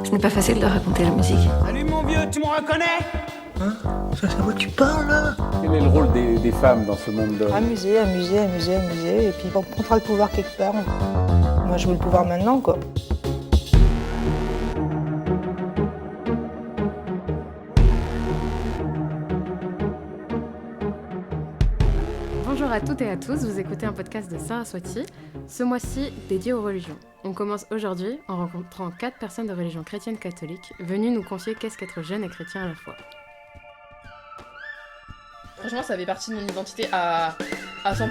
Ce n'est pas facile de raconter la musique. Salut mon vieux, tu me reconnais? Hein? Ça, c'est à moi que tu parles, là? Quel est le rôle des femmes dans ce monde d'hommes? Amuser, et puis on prendra le pouvoir quelque part. Moi, je veux le pouvoir maintenant, quoi. Bonjour à toutes et à tous, vous écoutez un podcast de Saraswati, ce mois-ci dédié aux religions. On commence aujourd'hui en rencontrant 4 personnes de religion chrétienne catholique venues nous confier qu'est-ce qu'être jeune et chrétien à la fois. Franchement, ça fait partie de mon identité à 100%.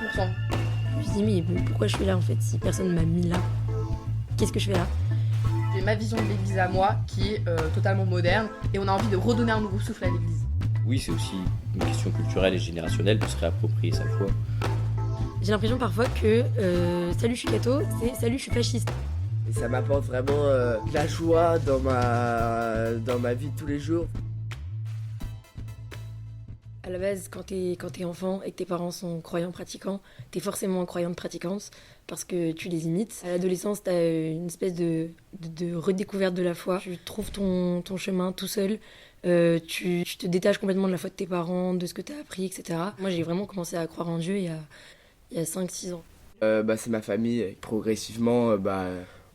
Je me suis dit, mais pourquoi je suis là en fait, si personne ne m'a mis là? Qu'est-ce que je fais là? J'ai ma vision de l'église à moi qui est totalement moderne et on a envie de redonner un nouveau souffle à l'église. Oui, c'est aussi une question culturelle et générationnelle de se réapproprier sa foi. J'ai l'impression parfois que salut je suis catho, c'est salut je suis fasciste. Et ça m'apporte vraiment de la joie dans ma vie de tous les jours. À la base, quand t'es enfant et que tes parents sont croyants pratiquants, t'es forcément croyante pratiquante parce que tu les imites. À l'adolescence, t'as une espèce de redécouverte de la foi. Tu trouves ton chemin tout seul. Tu te détaches complètement de la foi de tes parents, de ce que t'as appris, etc. Moi, j'ai vraiment commencé à croire en Dieu il y a 5-6 ans. C'est ma famille. Progressivement,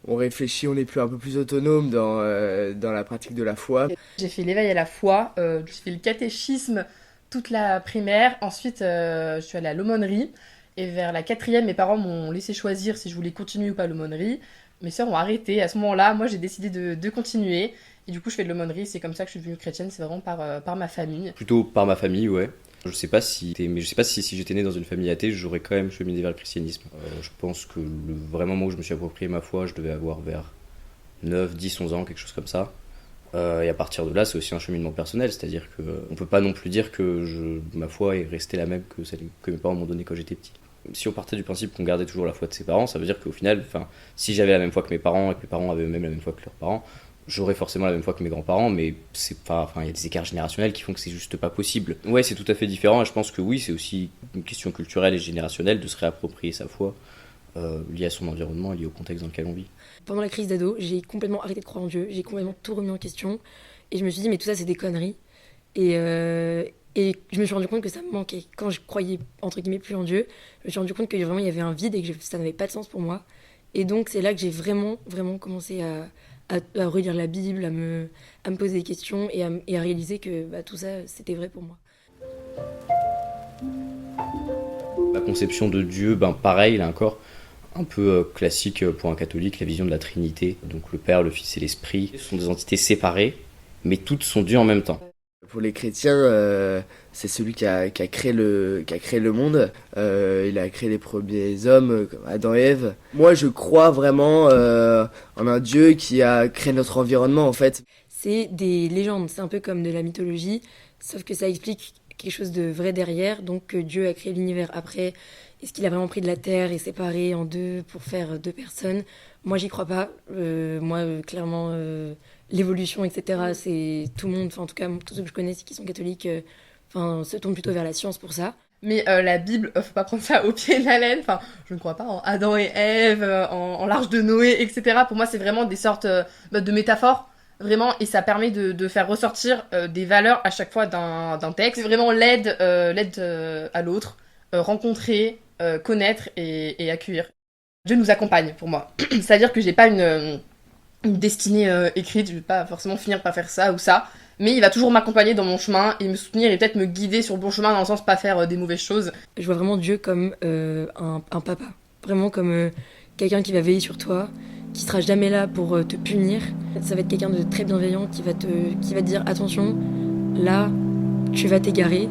on réfléchit, on est un peu plus autonome dans la pratique de la foi. J'ai fait l'éveil à la foi, j'ai fait le catéchisme toute la primaire. Ensuite, je suis allée à l'aumônerie. Et vers la 4e, mes parents m'ont laissé choisir si je voulais continuer ou pas l'aumônerie. Mes sœurs ont arrêté. À ce moment-là, moi, j'ai décidé de continuer. Et du coup, je fais de l'aumônerie. C'est comme ça que je suis devenue chrétienne. C'est vraiment par ma famille. Plutôt par ma famille, ouais. Je sais pas si j'étais né dans une famille athée, j'aurais quand même cheminé vers le christianisme. Je pense que le vrai moment où je me suis approprié ma foi, je devais avoir vers 9, 10, 11 ans, quelque chose comme ça. Et à partir de là, c'est aussi un cheminement personnel, c'est-à-dire qu'on peut pas non plus dire que ma foi est restée la même que celle que mes parents m'ont donnée quand j'étais petit. Si on partait du principe qu'on gardait toujours la foi de ses parents, ça veut dire qu'au final, si j'avais la même foi que mes parents et que mes parents avaient eux-mêmes la même foi que leurs parents, j'aurais forcément la même foi que mes grands-parents, mais il y a des écarts générationnels qui font que c'est juste pas possible. Ouais, c'est tout à fait différent et je pense que oui, c'est aussi une question culturelle et générationnelle de se réapproprier sa foi liée à son environnement et liée au contexte dans lequel on vit. Pendant la crise d'ado, j'ai complètement arrêté de croire en Dieu, j'ai complètement tout remis en question et je me suis dit mais tout ça c'est des conneries et je me suis rendu compte que ça me manquait. Quand je croyais entre guillemets plus en Dieu, je me suis rendu compte que vraiment il y avait un vide et que ça n'avait pas de sens pour moi. Et donc c'est là que j'ai vraiment commencé à relire la Bible, à me poser des questions et à réaliser que tout ça c'était vrai pour moi. La conception de Dieu, pareil là encore, un peu classique pour un catholique, la vision de la Trinité. Donc le Père, le Fils et l'Esprit sont des entités séparées, mais toutes sont Dieu en même temps. Pour les chrétiens, c'est celui qui a créé le monde. Il a créé les premiers hommes, comme Adam et Ève. Moi, je crois vraiment en un Dieu qui a créé notre environnement, en fait. C'est des légendes, c'est un peu comme de la mythologie, sauf que ça explique quelque chose de vrai derrière. Donc Dieu a créé l'univers après. Est-ce qu'il a vraiment pris de la terre et séparé en deux pour faire 2 personnes? Moi, j'y crois pas. Clairement, l'évolution, etc., c'est tout le monde, en tout cas, tous ceux que je connais qui sont catholiques, se tournent plutôt vers la science pour ça. Mais la Bible, faut pas prendre ça au pied de la lettre. Je ne crois pas en Adam et Ève, en l'arche de Noé, etc. Pour moi, c'est vraiment des sortes de métaphores. Vraiment, et ça permet de faire ressortir des valeurs à chaque fois d'un texte. C'est vraiment l'aide à l'autre, rencontrer, connaître et accueillir. Dieu nous accompagne pour moi. C'est-à-dire que j'ai pas une destinée écrite, je vais pas forcément finir par faire ça ou ça, mais il va toujours m'accompagner dans mon chemin et me soutenir et peut-être me guider sur le bon chemin dans le sens pas faire des mauvaises choses. Je vois vraiment Dieu comme un papa, vraiment comme quelqu'un qui va veiller sur toi, qui sera jamais là pour te punir. Ça va être quelqu'un de très bienveillant qui va te dire attention, là tu vas t'égarer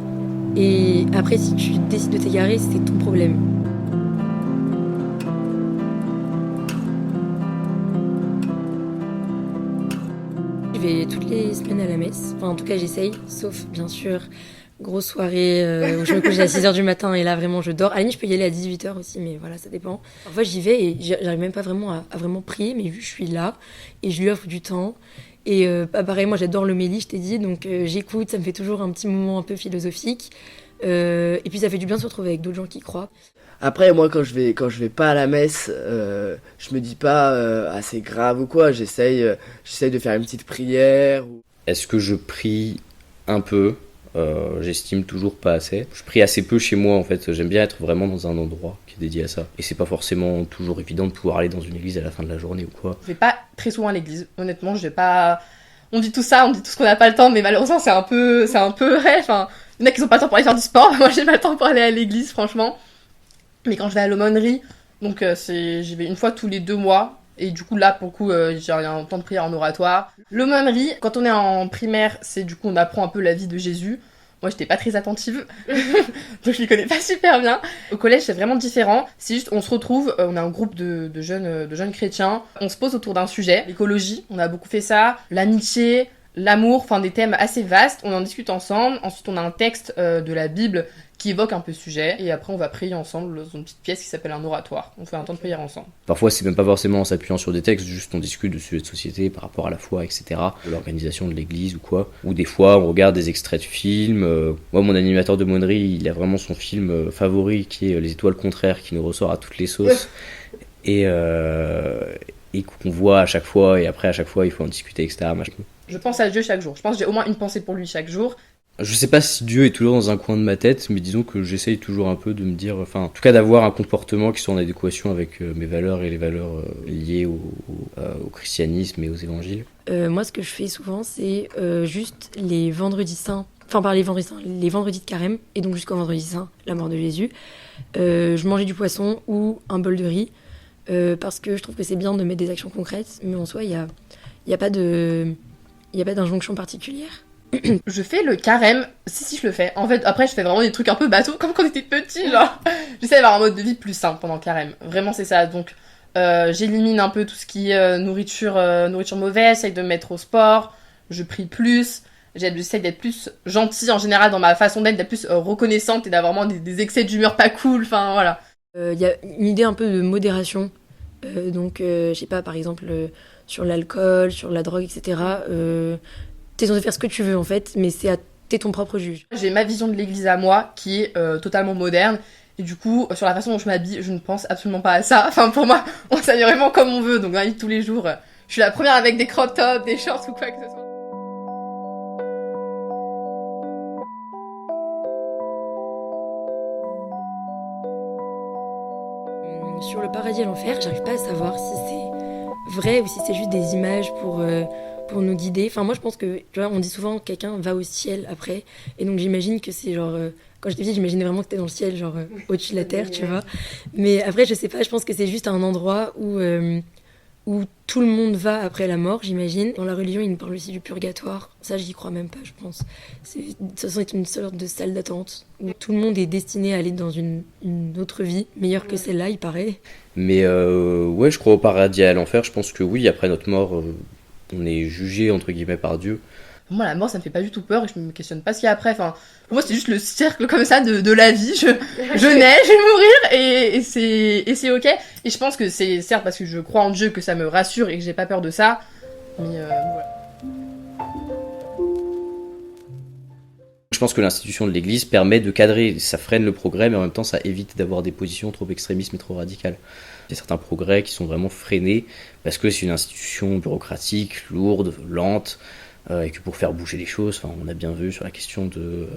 et après si tu décides de t'égarer c'est ton problème. Je vais toutes les semaines à la messe, en tout cas j'essaye, sauf bien sûr grosse soirée où je me couche à 6h du matin et là vraiment je dors. À la limite je peux y aller à 18h aussi mais voilà ça dépend. Parfois j'y vais et j'arrive même pas vraiment à vraiment prier mais je suis là et je lui offre du temps. Et pareil moi j'adore l'homélie je t'ai dit donc j'écoute, ça me fait toujours un petit moment un peu philosophique et puis ça fait du bien de se retrouver avec d'autres gens qui croient. Après, moi, quand je vais pas à la messe, je me dis pas ah, c'est grave ou quoi. J'essaye de faire une petite prière. Est-ce que je prie un peu? J'estime toujours pas assez. Je prie assez peu chez moi en fait. J'aime bien être vraiment dans un endroit qui est dédié à ça. Et c'est pas forcément toujours évident de pouvoir aller dans une église à la fin de la journée ou quoi. Je vais pas très souvent à l'église. Honnêtement, je vais pas. On dit tout ça, on dit tout ce qu'on n'a pas le temps, mais malheureusement c'est un peu vrai. Enfin, il y en a qui ont pas le temps pour aller faire du sport. Moi, j'ai pas le temps pour aller à l'église, franchement. Mais quand je vais à l'aumônerie, donc j'y vais une fois tous les 2 mois. Et du coup, là, pour le coup, j'ai un temps de prière en oratoire. L'aumônerie, quand on est en primaire, c'est du coup, on apprend un peu la vie de Jésus. Moi, j'étais pas très attentive, donc je les connais pas super bien. Au collège, c'est vraiment différent. C'est juste, on se retrouve, on a un groupe de jeunes chrétiens. On se pose autour d'un sujet. L'écologie, on a beaucoup fait ça. L'amitié, l'amour, enfin des thèmes assez vastes. On en discute ensemble. Ensuite, on a un texte de la Bible qui évoque un peu le sujet, et après on va prier ensemble dans une petite pièce qui s'appelle un oratoire. On fait un temps de prière ensemble. Parfois c'est même pas forcément en s'appuyant sur des textes, juste on discute de sujets de société par rapport à la foi, etc. De l'organisation de l'église ou quoi. Ou des fois on regarde des extraits de films. Moi mon animateur de Monnerie, il a vraiment son film favori qui est Les Étoiles Contraires, qui nous ressort à toutes les sauces. Et qu'on voit à chaque fois, et après à chaque fois il faut en discuter, etc. Je pense à Dieu chaque jour. Je pense que j'ai au moins une pensée pour lui chaque jour. Je sais pas si Dieu est toujours dans un coin de ma tête, mais disons que j'essaye toujours un peu de me dire, enfin, en tout cas d'avoir un comportement qui soit en adéquation avec mes valeurs et les valeurs liées au christianisme et aux évangiles. Moi, ce que je fais souvent, c'est juste les vendredis saints, enfin pas les vendredis saints, les vendredis de carême, et donc jusqu'au vendredi saint, la mort de Jésus. Je mangeais du poisson ou un bol de riz, parce que je trouve que c'est bien de mettre des actions concrètes, mais en soi, il y a pas d'injonction particulière. Je fais le carême, si je le fais. En fait, après je fais vraiment des trucs un peu bateaux, comme quand on était petit, genre. J'essaie d'avoir un mode de vie plus simple pendant le carême. Vraiment c'est ça. Donc j'élimine un peu tout ce qui est nourriture mauvaise, j'essaie de me mettre au sport, je prie plus, j'essaie d'être plus gentille en général dans ma façon d'être plus reconnaissante et d'avoir vraiment des excès d'humeur pas cool, enfin voilà. Il y a une idée un peu de modération, donc je sais pas, par exemple sur l'alcool, sur la drogue, etc. T'es censé faire ce que tu veux en fait, mais t'es ton propre juge. J'ai ma vision de l'église à moi qui est totalement moderne, et du coup sur la façon dont je m'habille, je ne pense absolument pas à ça. Enfin pour moi, on s'habille vraiment comme on veut, donc dans la vie de tous les jours, je suis la première avec des crop tops, des shorts ou quoi que ce soit. Sur le paradis et l'enfer, j'arrive pas à savoir si c'est vrai ou si c'est juste des images pour nous guider. Enfin, moi, je pense que, tu vois, on dit souvent que quelqu'un va au ciel après. Et donc, j'imagine que c'est genre... quand j'étais petite, j'imaginais vraiment que t'es dans le ciel, genre au-dessus de la terre, tu vois. Mais après, je sais pas, je pense que c'est juste un endroit où tout le monde va après la mort, j'imagine. Dans la religion, il nous parle aussi du purgatoire. Ça, j'y crois même pas, je pense. Ça semble être une sorte de salle d'attente où tout le monde est destiné à aller dans une autre vie, meilleure que celle-là, il paraît. Mais ouais, je crois au paradis et à l'enfer. Je pense que oui, après notre mort... on est jugé entre guillemets par Dieu. Pour moi la mort ça me fait pas du tout peur et je me questionne pas ce qu'il y a après. Enfin, pour moi c'est juste le cercle comme ça de la vie. Je nais, je vais mourir et c'est ok. Et je pense que c'est certes parce que je crois en Dieu que ça me rassure et que j'ai pas peur de ça. Mais voilà. Je pense que l'institution de l'Église permet de cadrer, ça freine le progrès, mais en même temps ça évite d'avoir des positions trop extrémistes et trop radicales. Il y a certains progrès qui sont vraiment freinés parce que c'est une institution bureaucratique, lourde, lente, et que pour faire bouger les choses, on a bien vu sur la question que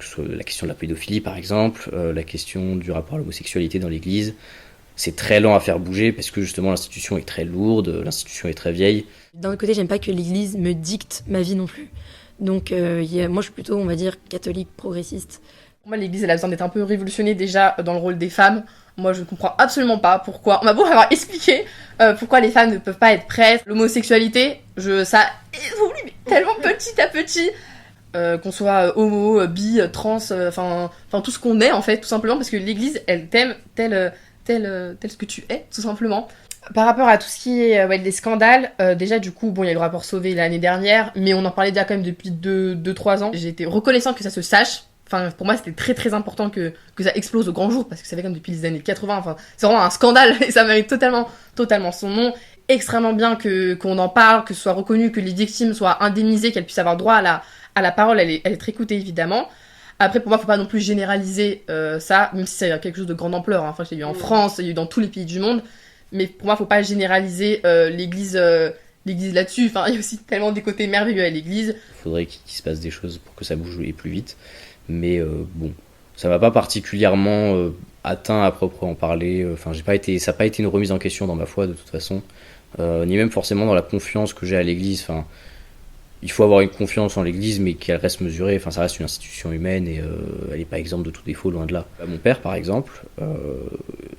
ce soit la question de la pédophilie par exemple, la question du rapport à l'homosexualité dans l'Église, c'est très lent à faire bouger parce que justement l'institution est très lourde, l'institution est très vieille. D'un autre côté, j'aime pas que l'Église me dicte ma vie non plus. Donc moi je suis plutôt, on va dire, catholique progressiste. Moi l'église elle a besoin d'être un peu révolutionnée déjà dans le rôle des femmes. Moi je ne comprends absolument pas pourquoi, on m'a beau avoir expliqué pourquoi les femmes ne peuvent pas être prêtres. L'homosexualité, ça évolue mais tellement petit à petit. Qu'on soit homo, bi, trans, enfin tout ce qu'on est en fait, tout simplement parce que l'église elle t'aime tel ce que tu es, tout simplement. Par rapport à tout ce qui est des scandales, déjà du coup, bon, il y a le rapport Sauvé l'année dernière, mais on en parlait déjà quand même depuis 2-3 ans. J'ai été reconnaissante que ça se sache. Enfin, pour moi, c'était très très important que ça explose au grand jour, parce que ça fait comme depuis les années 80. Enfin, c'est vraiment un scandale et ça mérite totalement son nom. Extrêmement bien qu'on en parle, que ce soit reconnu, que les victimes soient indemnisées, qu'elles puissent avoir droit à la parole. Elle est très coûtée évidemment. Après, pour moi, faut pas non plus généraliser ça, même si c'est quelque chose de grande ampleur. Hein. Enfin, il y a eu en France, il y a eu dans tous les pays du monde. Mais pour moi, faut pas généraliser l'église là-dessus. Enfin, il y a aussi tellement des côtés merveilleux à l'église. Il faudrait qu'il se passe des choses pour que ça bouge plus vite. Mais bon, ça m'a pas particulièrement atteint à proprement parler. Enfin, ça n'a pas été une remise en question dans ma foi de toute façon. Ni même forcément dans la confiance que j'ai à l'église. Enfin, il faut avoir une confiance en l'église, mais qu'elle reste mesurée. Enfin, ça reste une institution humaine et elle n'est pas exempte de tout défaut, loin de là. Mon père, par exemple,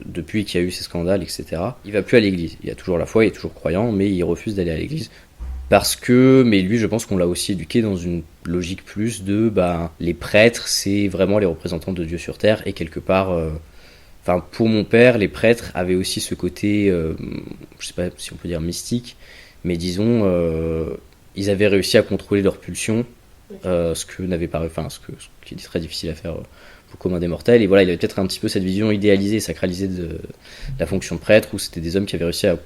depuis qu'il y a eu ces scandales, etc., il va plus à l'église. Il a toujours la foi, il est toujours croyant, mais il refuse d'aller à l'église. Mais lui, je pense qu'on l'a aussi éduqué dans une logique plus de, les prêtres, c'est vraiment les représentants de Dieu sur terre, et quelque part, pour mon père, les prêtres avaient aussi ce côté, je sais pas si on peut dire mystique, mais disons, ils avaient réussi à contrôler leurs pulsions, ce qui est très difficile à faire pour le commun des mortels. Et voilà, il avait peut-être un petit peu cette vision idéalisée, sacralisée de la fonction de prêtre, où c'était des hommes qui avaient réussi à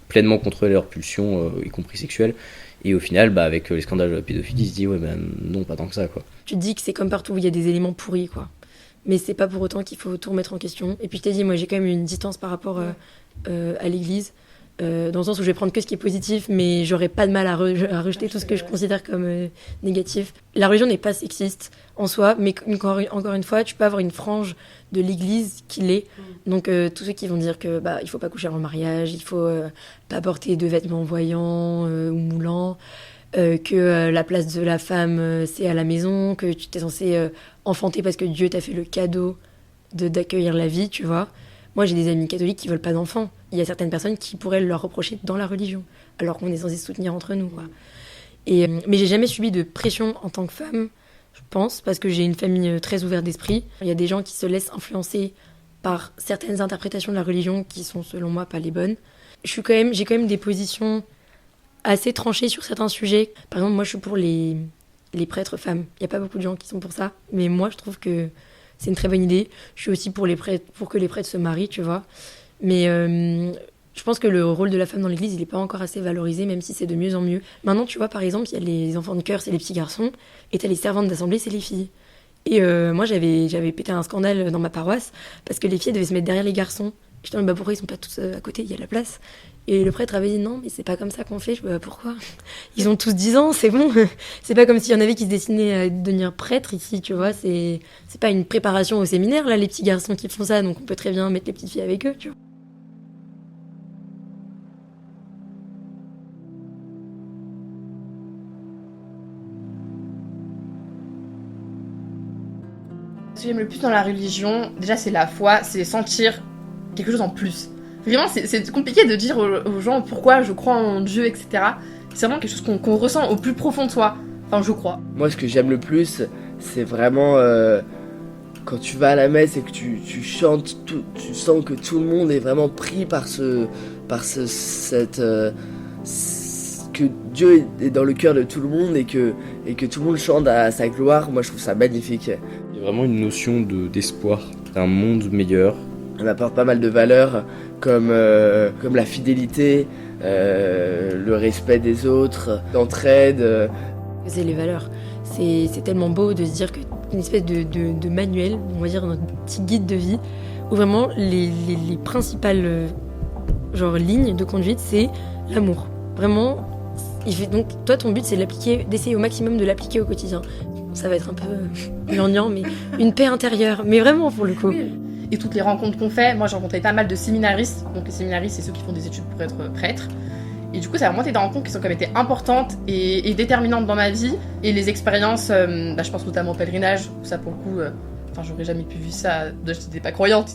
pleinement contrôler leurs pulsions, y compris sexuelles. Et au final, avec les scandales de la pédophilie, il se dit non, pas tant que ça, quoi. Tu te dis que c'est comme partout où il y a des éléments pourris, quoi. Mais c'est pas pour autant qu'il faut tout remettre en question. Et puis je t'ai dit, moi j'ai quand même une distance par rapport à l'église. Dans le sens où je vais prendre que ce qui est positif, mais j'aurais pas de mal à rejeter tout ce que je considère comme négatif. La religion n'est pas sexiste en soi, mais encore une fois, tu peux avoir une frange de l'église qui l'est. Donc tous ceux qui vont dire que il faut pas coucher avant le mariage, il faut pas porter de vêtements voyants ou moulants, que la place de la femme c'est à la maison, que tu t'es censé enfanter parce que Dieu t'a fait le cadeau d'accueillir la vie, tu vois. Moi, j'ai des amis catholiques qui veulent pas d'enfants. Il y a certaines personnes qui pourraient leur reprocher dans la religion, alors qu'on est censé se soutenir entre nous, quoi. Mais j'ai jamais subi de pression en tant que femme, je pense, parce que j'ai une famille très ouverte d'esprit. Il y a des gens qui se laissent influencer par certaines interprétations de la religion qui sont, selon moi, pas les bonnes. J'ai quand même des positions assez tranchées sur certains sujets. Par exemple, moi, je suis pour les prêtres femmes. Il y a pas beaucoup de gens qui sont pour ça, mais moi, je trouve que c'est une très bonne idée. Je suis aussi pour que les prêtres se marient, tu vois. Mais je pense que le rôle de la femme dans l'église, il n'est pas encore assez valorisé, même si c'est de mieux en mieux. Maintenant, tu vois, par exemple, il y a les enfants de chœur, c'est les petits garçons, et t'as les servantes d'assemblée, c'est les filles. Et moi, j'avais pété un scandale dans ma paroisse, parce que les filles devaient se mettre derrière les garçons. Je me disais, pourquoi ils sont pas tous à côté, il y a la place. Et le prêtre avait dit, non, mais c'est pas comme ça qu'on fait. Je me dis, pourquoi ? Ils ont tous 10 ans, c'est bon. C'est pas comme s'il y en avait qui se destinaient à devenir prêtre ici, tu vois. C'est pas une préparation au séminaire, là, les petits garçons qui font ça, donc on peut très bien mettre les petites filles avec eux, tu vois. Ce que j'aime le plus dans la religion, déjà c'est la foi, c'est sentir quelque chose en plus. Vraiment, c'est compliqué de dire aux gens pourquoi je crois en Dieu, etc. C'est vraiment quelque chose qu'on ressent au plus profond de soi. Enfin, je crois. Moi, ce que j'aime le plus, c'est vraiment quand tu vas à la messe et que tu chantes, tu sens que tout le monde est vraiment pris par que Dieu est dans le cœur de tout le monde et que tout le monde chante à sa gloire. Moi, je trouve ça magnifique. Il y a vraiment une notion d'espoir, d'un monde meilleur. On apporte pas mal de valeurs comme la fidélité, le respect des autres, l'entraide. C'est les valeurs. C'est tellement beau de se dire qu'une espèce de manuel, on va dire un petit guide de vie, où vraiment les principales lignes de conduite, c'est l'amour. Vraiment, donc toi ton but c'est d'essayer au maximum de l'appliquer au quotidien. Ça va être un peu gnangnan, mais une paix intérieure, mais vraiment pour le coup. Et toutes les rencontres qu'on fait, moi j'ai rencontré pas mal de séminaristes, donc les séminaristes c'est ceux qui font des études pour être prêtres. Et du coup ça a vraiment été des rencontres qui sont quand même été importantes et déterminantes dans ma vie. Et les expériences, je pense notamment au pèlerinage, où ça pour le coup, j'aurais jamais pu vivre ça, j'étais pas croyante.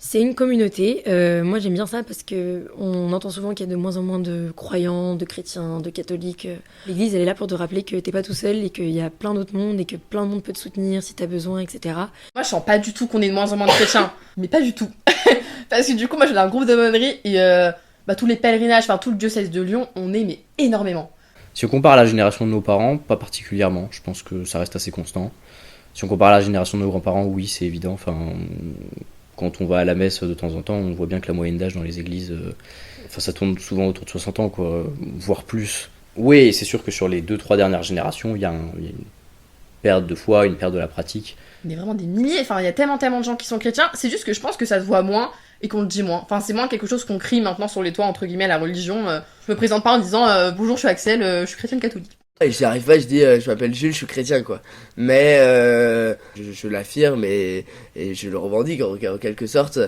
C'est une communauté, moi j'aime bien ça parce qu'on entend souvent qu'il y a de moins en moins de croyants, de chrétiens, de catholiques. L'église elle est là pour te rappeler que t'es pas tout seul et qu'il y a plein d'autres mondes et que plein de monde peut te soutenir si t'as besoin, etc. Moi je sens pas du tout qu'on est de moins en moins de chrétiens, mais pas du tout. Parce que du coup moi je suis dans un groupe d'aumônerie et tous les pèlerinages, tout le diocèse de Lyon, on est mais énormément. Si on compare à la génération de nos parents, pas particulièrement, je pense que ça reste assez constant. Si on compare à la génération de nos grands-parents, oui c'est évident, quand on va à la messe de temps en temps, on voit bien que la moyenne d'âge dans les églises, ça tourne souvent autour de 60 ans, quoi, voire plus. Oui, c'est sûr que sur les 2-3 dernières générations, il y a perte de foi, une perte de la pratique. On est vraiment des milliers, enfin il y a tellement de gens qui sont chrétiens, c'est juste que je pense que ça se voit moins et qu'on le dit moins. Enfin c'est moins quelque chose qu'on crie maintenant sur les toits, entre guillemets, la religion. Je me présente pas en disant bonjour, je suis Axel, je suis chrétienne catholique. Et j'y arrive pas, je dis je m'appelle Jules, je suis chrétien quoi. Mais je l'affirme et je le revendique en quelque sorte.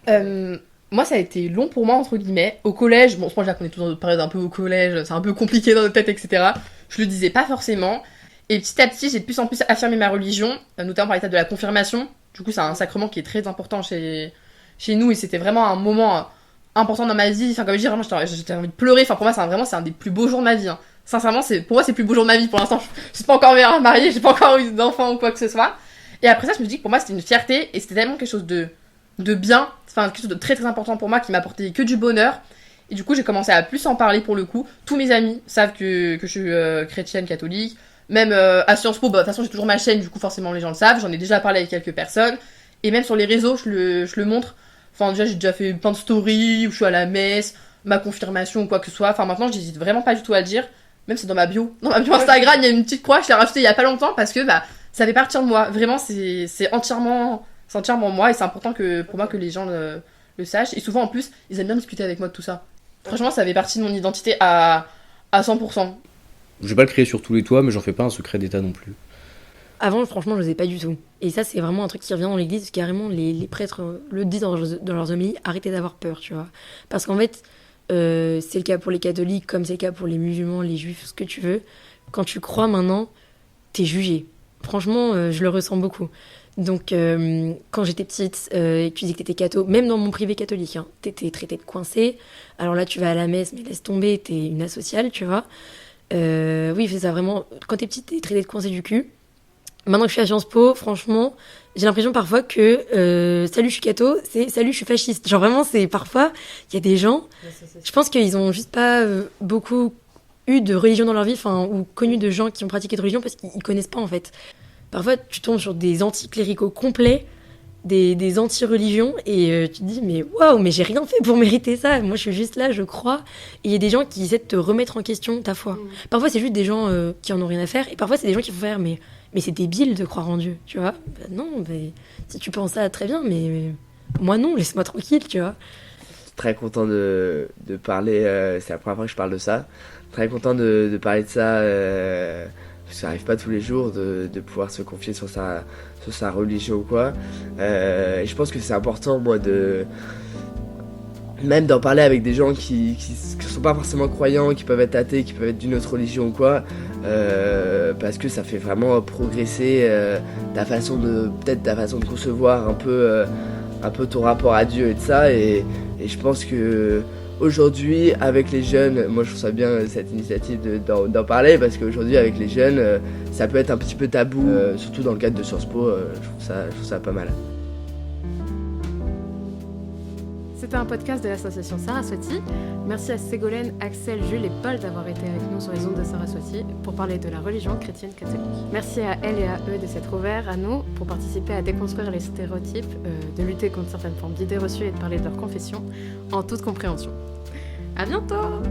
Moi ça a été long pour moi entre guillemets. Au collège, bon je pense qu'on est tous dans notre période un peu au collège, c'est un peu compliqué dans notre tête, etc. Je le disais pas forcément. Et petit à petit j'ai de plus en plus affirmé ma religion, notamment par l'étape de la confirmation. Du coup c'est un sacrement qui est très important chez nous et c'était vraiment un moment important dans ma vie. Enfin comme je dis, vraiment j'étais envie de pleurer. Enfin pour moi c'est un des plus beaux jours de ma vie. Sincèrement, pour moi, c'est le plus beau jour de ma vie pour l'instant. Je suis pas encore mariée, j'ai pas encore eu d'enfant ou quoi que ce soit. Et après ça, je me dis que pour moi, c'était une fierté et c'était tellement quelque chose de bien, enfin, quelque chose de très très important pour moi qui m'apportait que du bonheur. Et du coup, j'ai commencé à plus en parler pour le coup. Tous mes amis savent que je suis chrétienne, catholique. Même à Sciences Po, de toute façon, j'ai toujours ma chaîne, du coup, forcément, les gens le savent. J'en ai déjà parlé avec quelques personnes. Et même sur les réseaux, je le montre. Enfin, déjà, j'ai déjà fait plein de stories où je suis à la messe, ma confirmation ou quoi que ce soit. Enfin, maintenant, j'hésite vraiment pas du tout à le dire. Même c'est dans ma bio. Dans ma bio Instagram, il y a une petite croix, je l'ai rajoutée il y a pas longtemps parce que ça fait partie de moi. Vraiment, c'est entièrement moi et c'est important pour moi que les gens le sachent. Et souvent, en plus, ils aiment bien discuter avec moi de tout ça. Franchement, ça fait partie de mon identité à 100%. Je vais pas le créer sur tous les toits, mais j'en fais pas un secret d'état non plus. Avant, franchement, je n'osais pas du tout. Et ça, c'est vraiment un truc qui revient dans l'église, carrément, les prêtres le disent dans leurs homélies, arrêtez d'avoir peur, tu vois. Parce qu'en fait, c'est le cas pour les catholiques, comme c'est le cas pour les musulmans, les juifs, ce que tu veux. Quand tu crois maintenant, t'es jugé. Franchement, je le ressens beaucoup. Donc, quand j'étais petite, et que tu dis que t'étais catho, même dans mon privé catholique, hein, t'étais traité de coincé. Alors là, tu vas à la messe, mais laisse tomber, t'es une asociale, tu vois. Oui, c'est ça, vraiment. Quand t'es petite, t'es traité de coincé du cul. Maintenant que je suis à Sciences Po, franchement, j'ai l'impression parfois que salut, je suis catho, c'est salut, je suis fasciste. Genre vraiment, c'est parfois, il y a des gens, je pense qu'ils ont juste pas beaucoup eu de religion dans leur vie, enfin, ou connu de gens qui ont pratiqué de religion parce qu'ils connaissent pas en fait. Parfois, tu tombes sur des anticléricaux complets, des anti-religions, et tu te dis, mais waouh, mais j'ai rien fait pour mériter ça. Moi, je suis juste là, je crois. Et il y a des gens qui essaient de te remettre en question ta foi. Parfois, c'est juste des gens qui en ont rien à faire, et parfois, c'est des gens qui vont faire, mais c'est débile de croire en Dieu, tu vois. Non, si tu penses ça, très bien, mais moi non, laisse-moi tranquille, tu vois. Très content de parler, c'est la première fois que je parle de ça. Très content de parler de ça, parce que ça n'arrive pas tous les jours de pouvoir se confier sur sa religion ou quoi. Et je pense que c'est important, moi, même d'en parler avec des gens qui sont pas forcément croyants, qui peuvent être athées, qui peuvent être d'une autre religion ou quoi, parce que ça fait vraiment progresser ta façon de concevoir un peu ton rapport à Dieu et de ça, et je pense que aujourd'hui avec les jeunes, moi je trouve ça bien cette initiative d'en parler, parce qu'aujourd'hui avec les jeunes ça peut être un petit peu tabou, surtout dans le cadre de Sciences Po, je trouve ça pas mal. C'était un podcast de l'association Saraswati. Merci à Ségolène, Axel, Jules et Paul d'avoir été avec nous sur les ondes de Saraswati pour parler de la religion chrétienne catholique. Merci à elles et à eux de s'être ouverts à nous pour participer à déconstruire les stéréotypes, de lutter contre certaines formes d'idées reçues et de parler de leur confession en toute compréhension. À bientôt!